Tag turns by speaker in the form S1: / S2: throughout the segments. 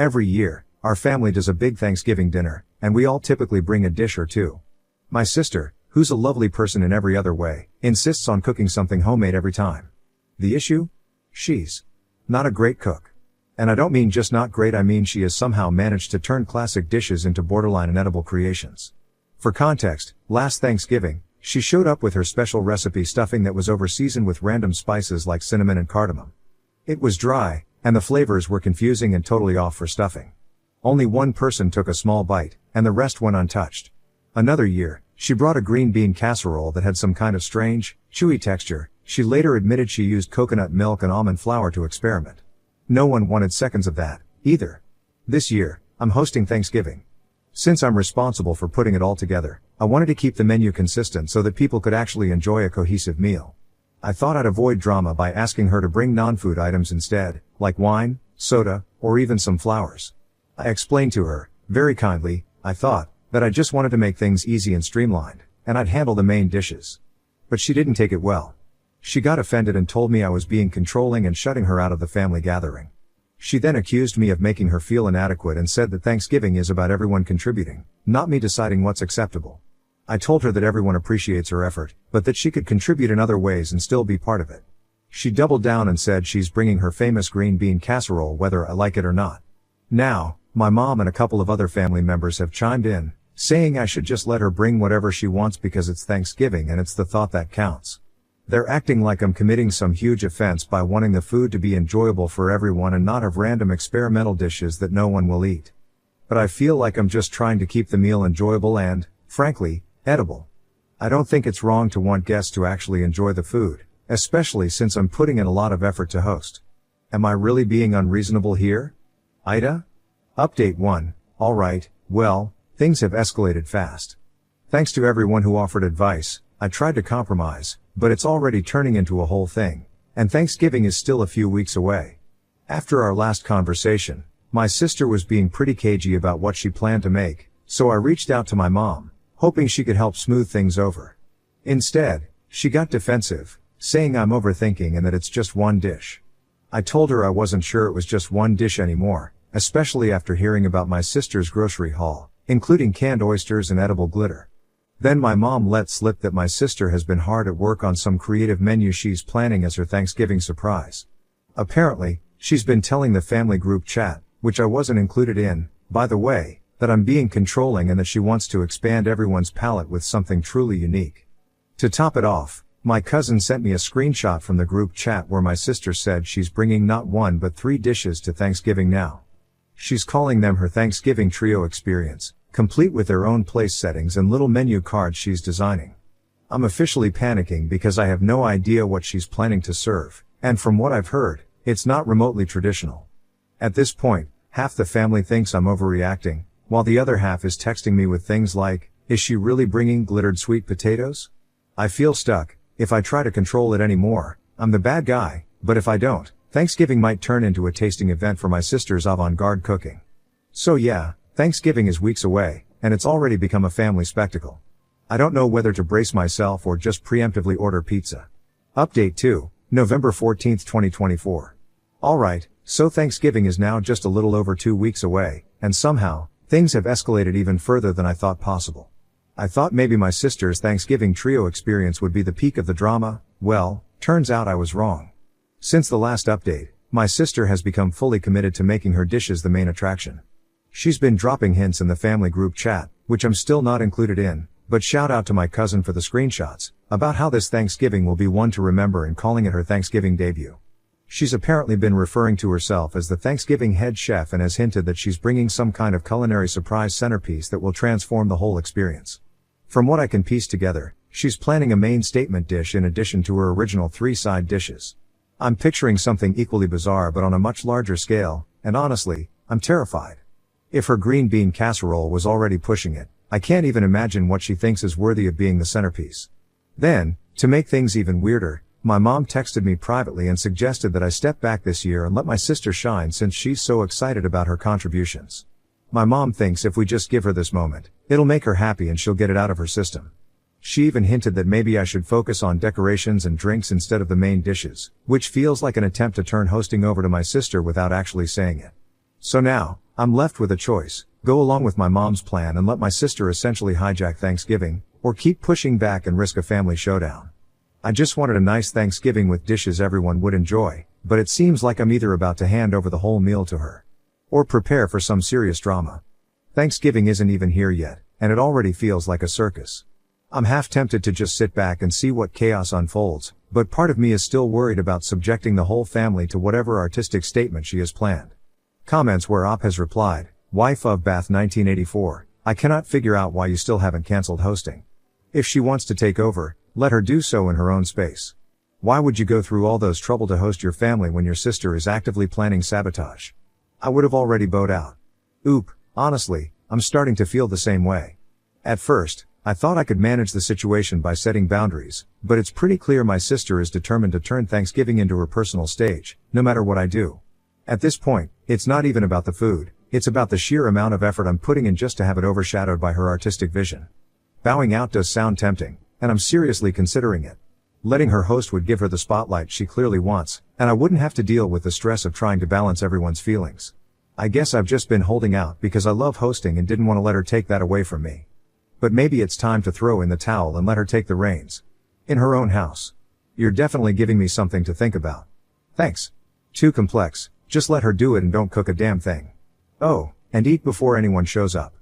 S1: Every year, our family does a big Thanksgiving dinner, and we all typically bring a dish or two. My sister, who's a lovely person in every other way, insists on cooking something homemade every time. The issue? She's not a great cook. And I don't mean just not great, I mean she has somehow managed to turn classic dishes into borderline inedible creations. For context, last Thanksgiving, she showed up with her special recipe stuffing that was over-seasoned with random spices like cinnamon and cardamom. It was dry, and the flavors were confusing and totally off for stuffing. Only one person took a small bite, and the rest went untouched. Another year, she brought a green bean casserole that had some kind of strange, chewy texture. She later admitted she used coconut milk and almond flour to experiment. No one wanted seconds of that, either. This year, I'm hosting Thanksgiving. Since I'm responsible for putting it all together, I wanted to keep the menu consistent so that people could actually enjoy a cohesive meal. I thought I'd avoid drama by asking her to bring non-food items instead, like wine, soda, or even some flowers. I explained to her, very kindly, I thought, that I just wanted to make things easy and streamlined, and I'd handle the main dishes. But she didn't take it well. She got offended and told me I was being controlling and shutting her out of the family gathering. She then accused me of making her feel inadequate and said that Thanksgiving is about everyone contributing, not me deciding what's acceptable. I told her that everyone appreciates her effort, but that she could contribute in other ways and still be part of it. She doubled down and said she's bringing her famous green bean casserole whether I like it or not. Now, my mom and a couple of other family members have chimed in, saying I should just let her bring whatever she wants because it's Thanksgiving and it's the thought that counts. They're acting like I'm committing some huge offense by wanting the food to be enjoyable for everyone and not have random experimental dishes that no one will eat. But I feel like I'm just trying to keep the meal enjoyable and, frankly, edible. I don't think it's wrong to want guests to actually enjoy the food, especially since I'm putting in a lot of effort to host. Am I really being unreasonable here? Ida? Update 1. Alright, well, things have escalated fast. Thanks to everyone who offered advice, I tried to compromise, but it's already turning into a whole thing, and Thanksgiving is still a few weeks away. After our last conversation, my sister was being pretty cagey about what she planned to make, so I reached out to my mom, hoping she could help smooth things over. Instead, she got defensive, saying I'm overthinking and that it's just one dish. I told her I wasn't sure it was just one dish anymore, especially after hearing about my sister's grocery haul, including canned oysters and edible glitter. Then my mom let slip that my sister has been hard at work on some creative menu she's planning as her Thanksgiving surprise. Apparently, she's been telling the family group chat, which I wasn't included in, by the way, that I'm being controlling and that she wants to expand everyone's palate with something truly unique. To top it off, my cousin sent me a screenshot from the group chat where my sister said she's bringing not one but 3 dishes to Thanksgiving now. She's calling them her Thanksgiving trio experience, complete with their own place settings and little menu cards she's designing. I'm officially panicking because I have no idea what she's planning to serve, and from what I've heard, it's not remotely traditional. At this point, half the family thinks I'm overreacting, while the other half is texting me with things like, is she really bringing glittered sweet potatoes? I feel stuck. If I try to control it anymore, I'm the bad guy, but if I don't, Thanksgiving might turn into a tasting event for my sister's avant-garde cooking. So yeah, Thanksgiving is weeks away, and it's already become a family spectacle. I don't know whether to brace myself or just preemptively order pizza. Update 2, November 14, 2024. Alright, so Thanksgiving is now just a little over 2 weeks away, and somehow, things have escalated even further than I thought possible. I thought maybe my sister's Thanksgiving trio experience would be the peak of the drama. Well, turns out I was wrong. Since the last update, my sister has become fully committed to making her dishes the main attraction. She's been dropping hints in the family group chat, which I'm still not included in, but shout out to my cousin for the screenshots, about how this Thanksgiving will be one to remember and calling it her Thanksgiving debut. She's apparently been referring to herself as the Thanksgiving head chef and has hinted that she's bringing some kind of culinary surprise centerpiece that will transform the whole experience. From what I can piece together, she's planning a main statement dish in addition to her original 3 side dishes. I'm picturing something equally bizarre but on a much larger scale, and honestly, I'm terrified. If her green bean casserole was already pushing it, I can't even imagine what she thinks is worthy of being the centerpiece. Then, to make things even weirder, my mom texted me privately and suggested that I step back this year and let my sister shine since she's so excited about her contributions. My mom thinks if we just give her this moment, it'll make her happy and she'll get it out of her system. She even hinted that maybe I should focus on decorations and drinks instead of the main dishes, which feels like an attempt to turn hosting over to my sister without actually saying it. So now, I'm left with a choice: go along with my mom's plan and let my sister essentially hijack Thanksgiving, or keep pushing back and risk a family showdown. I just wanted a nice Thanksgiving with dishes everyone would enjoy, but it seems like I'm either about to hand over the whole meal to her, or prepare for some serious drama. Thanksgiving isn't even here yet, and it already feels like a circus. I'm half tempted to just sit back and see what chaos unfolds, but part of me is still worried about subjecting the whole family to whatever artistic statement she has planned. Comments where Op has replied, wife of Bath 1984, I cannot figure out why you still haven't cancelled hosting. If she wants to take over, let her do so in her own space. Why would you go through all those trouble to host your family when your sister is actively planning sabotage? I would have already bowed out. Oop, honestly, I'm starting to feel the same way. At first, I thought I could manage the situation by setting boundaries, but it's pretty clear my sister is determined to turn Thanksgiving into her personal stage, no matter what I do. At this point, it's not even about the food, it's about the sheer amount of effort I'm putting in just to have it overshadowed by her artistic vision. Bowing out does sound tempting, and I'm seriously considering it. Letting her host would give her the spotlight she clearly wants, and I wouldn't have to deal with the stress of trying to balance everyone's feelings. I guess I've just been holding out because I love hosting and didn't want to let her take that away from me. But maybe it's time to throw in the towel and let her take the reins. In her own house. You're definitely giving me something to think about. Thanks. Too complex, just let her do it and don't cook a damn thing. Oh, and eat before anyone shows up.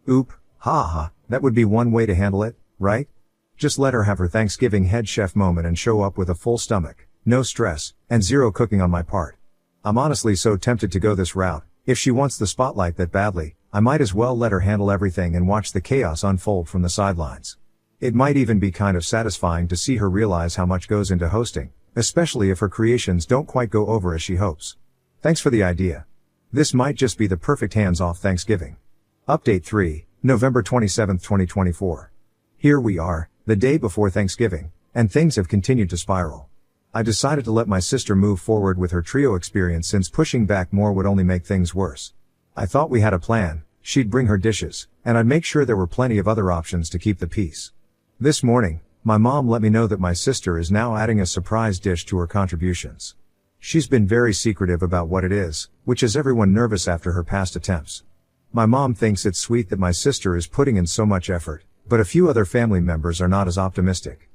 S1: Oop, ha ha, that would be one way to handle it, right? Just let her have her Thanksgiving head chef moment and show up with a full stomach, no stress, and zero cooking on my part. I'm honestly so tempted to go this route. If she wants the spotlight that badly, I might as well let her handle everything and watch the chaos unfold from the sidelines. It might even be kind of satisfying to see her realize how much goes into hosting, especially if her creations don't quite go over as she hopes. Thanks for the idea. This might just be the perfect hands-off Thanksgiving. Update 3, November 27, 2024. Here we are, the day before Thanksgiving, and things have continued to spiral. I decided to let my sister move forward with her trio experience since pushing back more would only make things worse. I thought we had a plan: she'd bring her dishes, and I'd make sure there were plenty of other options to keep the peace. This morning, my mom let me know that my sister is now adding a surprise dish to her contributions. She's been very secretive about what it is, which has everyone nervous after her past attempts. My mom thinks it's sweet that my sister is putting in so much effort, but a few other family members are not as optimistic.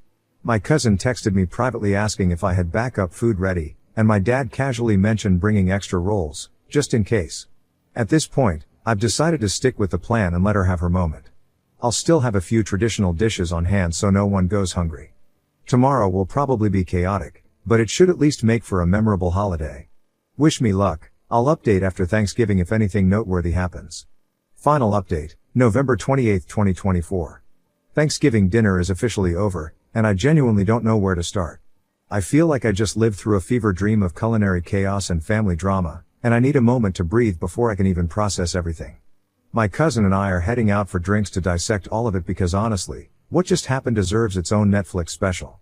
S1: My cousin texted me privately asking if I had backup food ready, and my dad casually mentioned bringing extra rolls, just in case. At this point, I've decided to stick with the plan and let her have her moment. I'll still have a few traditional dishes on hand so no one goes hungry. Tomorrow will probably be chaotic, but it should at least make for a memorable holiday. Wish me luck. I'll update after Thanksgiving if anything noteworthy happens. Final update, November 28, 2024. Thanksgiving dinner is officially over, and I genuinely don't know where to start. I feel like I just lived through a fever dream of culinary chaos and family drama, and I need a moment to breathe before I can even process everything. My cousin and I are heading out for drinks to dissect all of it because honestly, what just happened deserves its own Netflix special.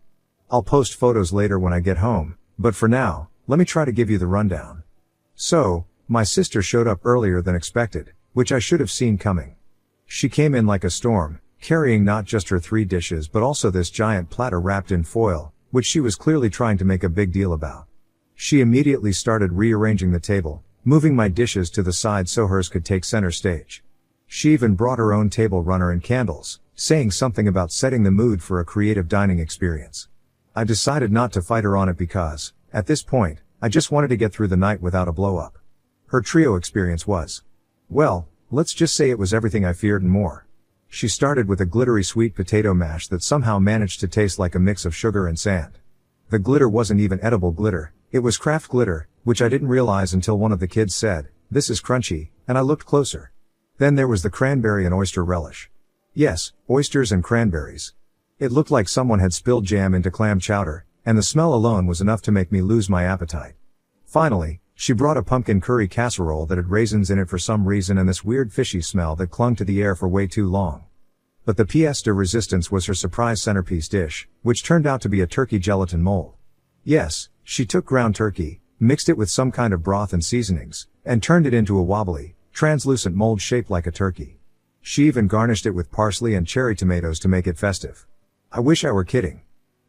S1: I'll post photos later when I get home, but for now, let me try to give you the rundown. So, my sister showed up earlier than expected, which I should have seen coming. She came in like a storm, carrying not just her 3 dishes but also this giant platter wrapped in foil, which she was clearly trying to make a big deal about. She immediately started rearranging the table, moving my dishes to the side so hers could take center stage. She even brought her own table runner and candles, saying something about setting the mood for a creative dining experience. I decided not to fight her on it because, at this point, I just wanted to get through the night without a blow-up. Her trio experience was, well, let's just say it was everything I feared and more. She started with a glittery sweet potato mash that somehow managed to taste like a mix of sugar and sand. The glitter wasn't even edible glitter, it was craft glitter, which I didn't realize until one of the kids said, "This is crunchy," and I looked closer. Then there was the cranberry and oyster relish. Yes, oysters and cranberries. It looked like someone had spilled jam into clam chowder, and the smell alone was enough to make me lose my appetite. Finally, she brought a pumpkin curry casserole that had raisins in it for some reason and this weird fishy smell that clung to the air for way too long. But the pièce de résistance was her surprise centerpiece dish, which turned out to be a turkey gelatin mold. Yes, she took ground turkey, mixed it with some kind of broth and seasonings, and turned it into a wobbly, translucent mold shaped like a turkey. She even garnished it with parsley and cherry tomatoes to make it festive. I wish I were kidding.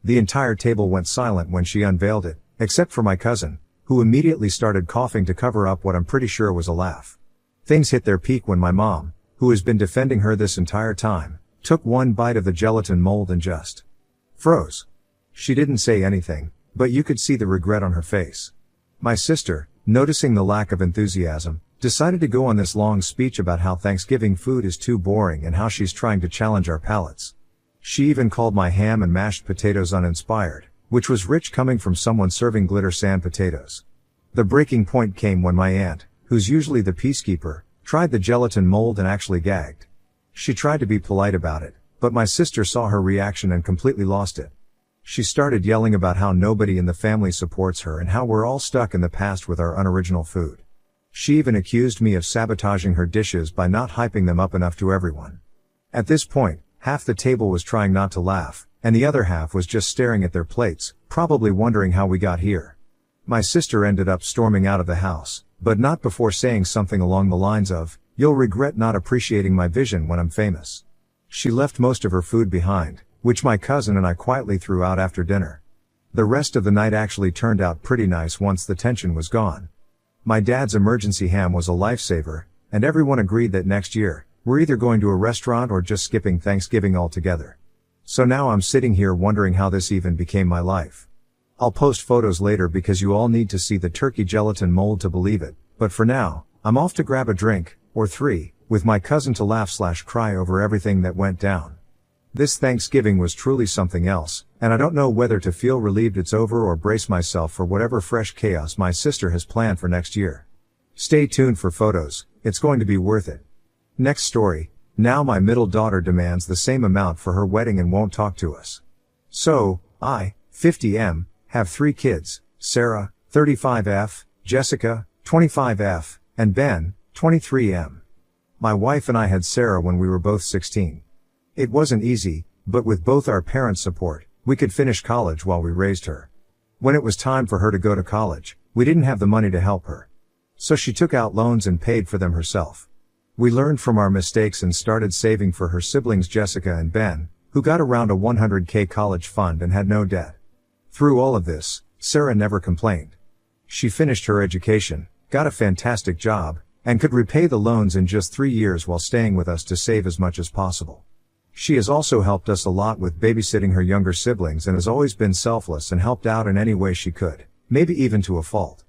S1: The entire table went silent when she unveiled it, except for my cousin, who immediately started coughing to cover up what I'm pretty sure was a laugh. Things hit their peak when my mom, who has been defending her this entire time, took one bite of the gelatin mold and just froze. She didn't say anything, but you could see the regret on her face. My sister, noticing the lack of enthusiasm, decided to go on this long speech about how Thanksgiving food is too boring and how she's trying to challenge our palates. She even called my ham and mashed potatoes uninspired, which was rich coming from someone serving glitter sand potatoes. The breaking point came when my aunt, who's usually the peacekeeper, tried the gelatin mold and actually gagged. She tried to be polite about it, but my sister saw her reaction and completely lost it. She started yelling about how nobody in the family supports her and how we're all stuck in the past with our unoriginal food. She even accused me of sabotaging her dishes by not hyping them up enough to everyone. At this point, half the table was trying not to laugh, and the other half was just staring at their plates, probably wondering how we got here. My sister ended up storming out of the house, but not before saying something along the lines of, "You'll regret not appreciating my vision when I'm famous." She left most of her food behind, which my cousin and I quietly threw out after dinner. The rest of the night actually turned out pretty nice once the tension was gone. My dad's emergency ham was a lifesaver, and everyone agreed that next year, we're either going to a restaurant or just skipping Thanksgiving altogether. So now I'm sitting here wondering how this even became my life. I'll post photos later because you all need to see the turkey gelatin mold to believe it, but for now, I'm off to grab a drink, or 3, with my cousin to laugh/cry over everything that went down. This Thanksgiving was truly something else, and I don't know whether to feel relieved it's over or brace myself for whatever fresh chaos my sister has planned for next year. Stay tuned for photos, it's going to be worth it. Next story, now my middle daughter demands the same amount for her wedding and won't talk to us. So, I, 50M, have 3 kids, Sarah, 35F, Jessica, 25F, and Ben, 23M. My wife and I had Sarah when we were both 16. It wasn't easy, but with both our parents' support, we could finish college while we raised her. When it was time for her to go to college, we didn't have the money to help her. So she took out loans and paid for them herself. We learned from our mistakes and started saving for her siblings Jessica and Ben, who got around a $100K college fund and had no debt. Through all of this, Sarah never complained. She finished her education, got a fantastic job, and could repay the loans in just 3 years while staying with us to save as much as possible. She has also helped us a lot with babysitting her younger siblings and has always been selfless and helped out in any way she could, maybe even to a fault.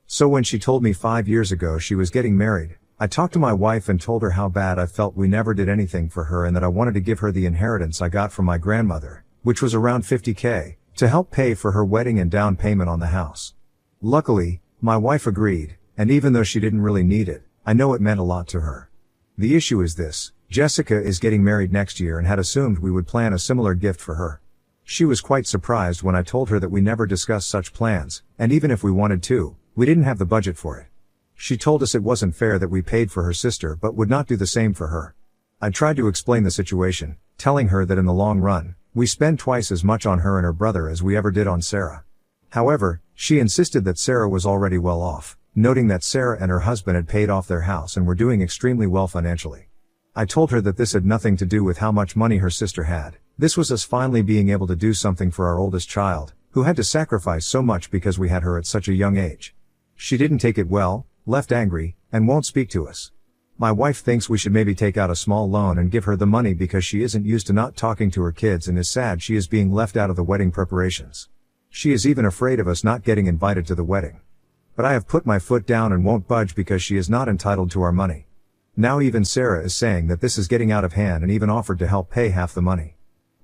S1: So when she told me 5 years ago she was getting married, I talked to my wife and told her how bad I felt we never did anything for her and that I wanted to give her the inheritance I got from my grandmother, which was around $50K, to help pay for her wedding and down payment on the house. Luckily, my wife agreed, and even though she didn't really need it, I know it meant a lot to her. The issue is this. Jessica is getting married next year and had assumed we would plan a similar gift for her. She was quite surprised when I told her that we never discussed such plans, and even if we wanted to, we didn't have the budget for it. She told us it wasn't fair that we paid for her sister but would not do the same for her. I tried to explain the situation, telling her that in the long run, we spend twice as much on her and her brother as we ever did on Sarah. However, she insisted that Sarah was already well off, noting that Sarah and her husband had paid off their house and were doing extremely well financially. I told her that this had nothing to do with how much money her sister had. This was us finally being able to do something for our oldest child, who had to sacrifice so much because we had her at such a young age. She didn't take it well, left angry, and won't speak to us. My wife thinks we should maybe take out a small loan and give her the money because she isn't used to not talking to her kids and is sad she is being left out of the wedding preparations. She is even afraid of us not getting invited to the wedding. But I have put my foot down and won't budge because she is not entitled to our money. Now even Sarah is saying that this is getting out of hand and even offered to help pay half the money.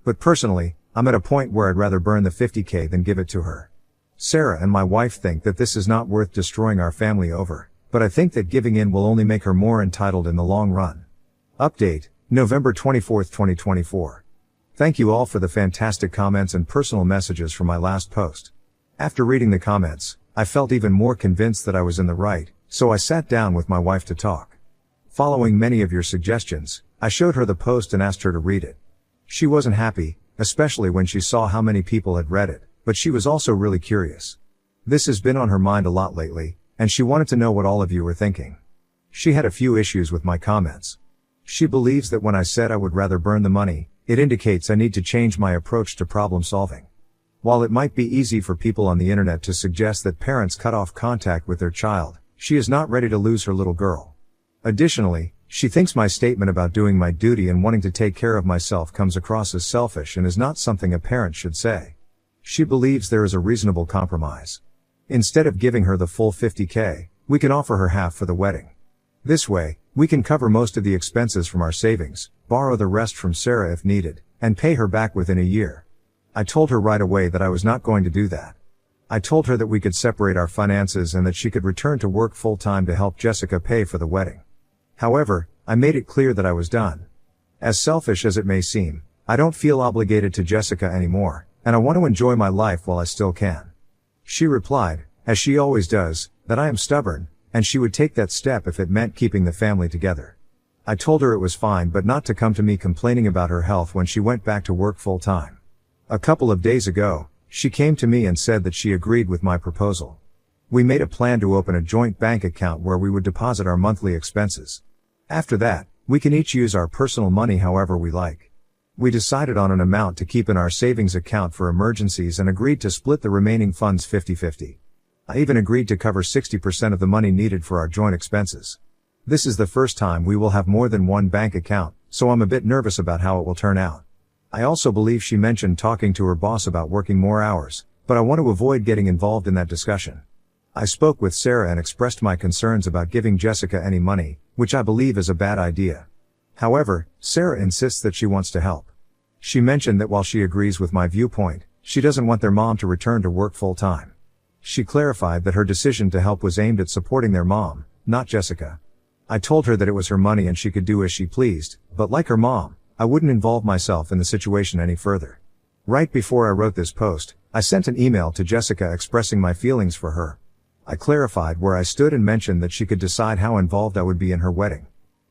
S1: But personally, I'm at a point where I'd rather burn the $50K than give it to her. Sarah and my wife think that this is not worth destroying our family over, but I think that giving in will only make her more entitled in the long run. Update, November 24, 2024. Thank you all for the fantastic comments and personal messages from my last post. After reading the comments, I felt even more convinced that I was in the right, so I sat down with my wife to talk. Following many of your suggestions, I showed her the post and asked her to read it. She wasn't happy, especially when she saw how many people had read it, but she was also really curious. This has been on her mind a lot lately, and she wanted to know what all of you were thinking. She had a few issues with my comments. She believes that when I said I would rather burn the money, it indicates I need to change my approach to problem solving. While it might be easy for people on the internet to suggest that parents cut off contact with their child, she is not ready to lose her little girl. Additionally, she thinks my statement about doing my duty and wanting to take care of myself comes across as selfish and is not something a parent should say. She believes there is a reasonable compromise. Instead of giving her the full $50K, we can offer her half for the wedding. This way, we can cover most of the expenses from our savings, borrow the rest from Sarah if needed, and pay her back within a year. I told her right away that I was not going to do that. I told her that we could separate our finances and that she could return to work full-time to help Jessica pay for the wedding. However, I made it clear that I was done. As selfish as it may seem, I don't feel obligated to Jessica anymore, and I want to enjoy my life while I still can. She replied, as she always does, that I am stubborn, and she would take that step if it meant keeping the family together. I told her it was fine but not to come to me complaining about her health when she went back to work full-time. A couple of days ago, she came to me and said that she agreed with my proposal. We made a plan to open a joint bank account where we would deposit our monthly expenses. After that, we can each use our personal money however we like. We decided on an amount to keep in our savings account for emergencies and agreed to split the remaining funds 50-50. I even agreed to cover 60% of the money needed for our joint expenses. This is the first time we will have more than one bank account, so I'm a bit nervous about how it will turn out. I also believe she mentioned talking to her boss about working more hours, but I want to avoid getting involved in that discussion. I spoke with Sarah and expressed my concerns about giving Jessica any money, which I believe is a bad idea. However, Sarah insists that she wants to help. She mentioned that while she agrees with my viewpoint, she doesn't want their mom to return to work full-time. She clarified that her decision to help was aimed at supporting their mom, not Jessica. I told her that it was her money and she could do as she pleased, but like her mom, I wouldn't involve myself in the situation any further. Right before I wrote this post, I sent an email to Jessica expressing my feelings for her. I clarified where I stood and mentioned that she could decide how involved I would be in her wedding.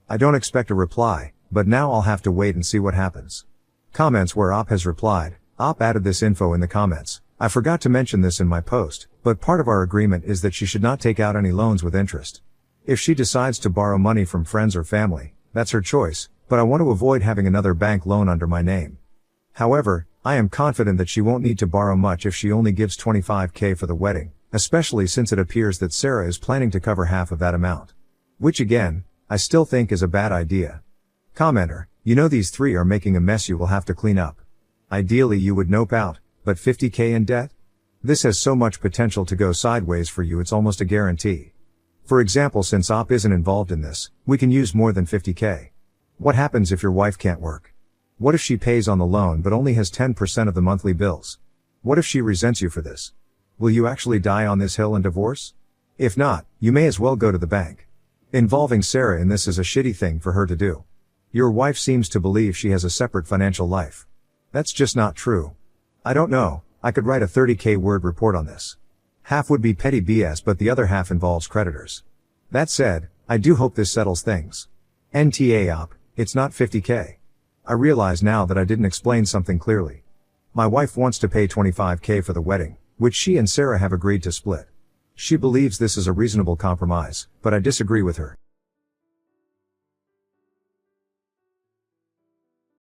S1: I don't expect a reply, but now I'll have to wait and see what happens. Comments where Op has replied. Op added this info in the comments. I forgot to mention this in my post, but part of our agreement is that she should not take out any loans with interest. If she decides to borrow money from friends or family, that's her choice, but I want to avoid having another bank loan under my name. However, I am confident that she won't need to borrow much if she only gives $25K for the wedding, especially since it appears that Sarah is planning to cover half of that amount. Which again, I still think is a bad idea. Commenter, you know these three are making a mess you will have to clean up. Ideally you would nope out, but $50K in debt? This has so much potential to go sideways for you it's almost a guarantee. For example, since Op isn't involved in this, we can use more than $50K. What happens if your wife can't work? What if she pays on the loan but only has 10% of the monthly bills? What if she resents you for this? Will you actually die on this hill and divorce? If not, you may as well go to the bank. Involving Sarah in this is a shitty thing for her to do. Your wife seems to believe she has a separate financial life. That's just not true. I don't know, I could write a 30K word report on this. Half would be petty BS but the other half involves creditors. That said, I do hope this settles things. NTA Op, it's not $50K. I realize now that I didn't explain something clearly. My wife wants to pay $25K for the wedding, which she and Sarah have agreed to split. She believes this is a reasonable compromise, but I disagree with her.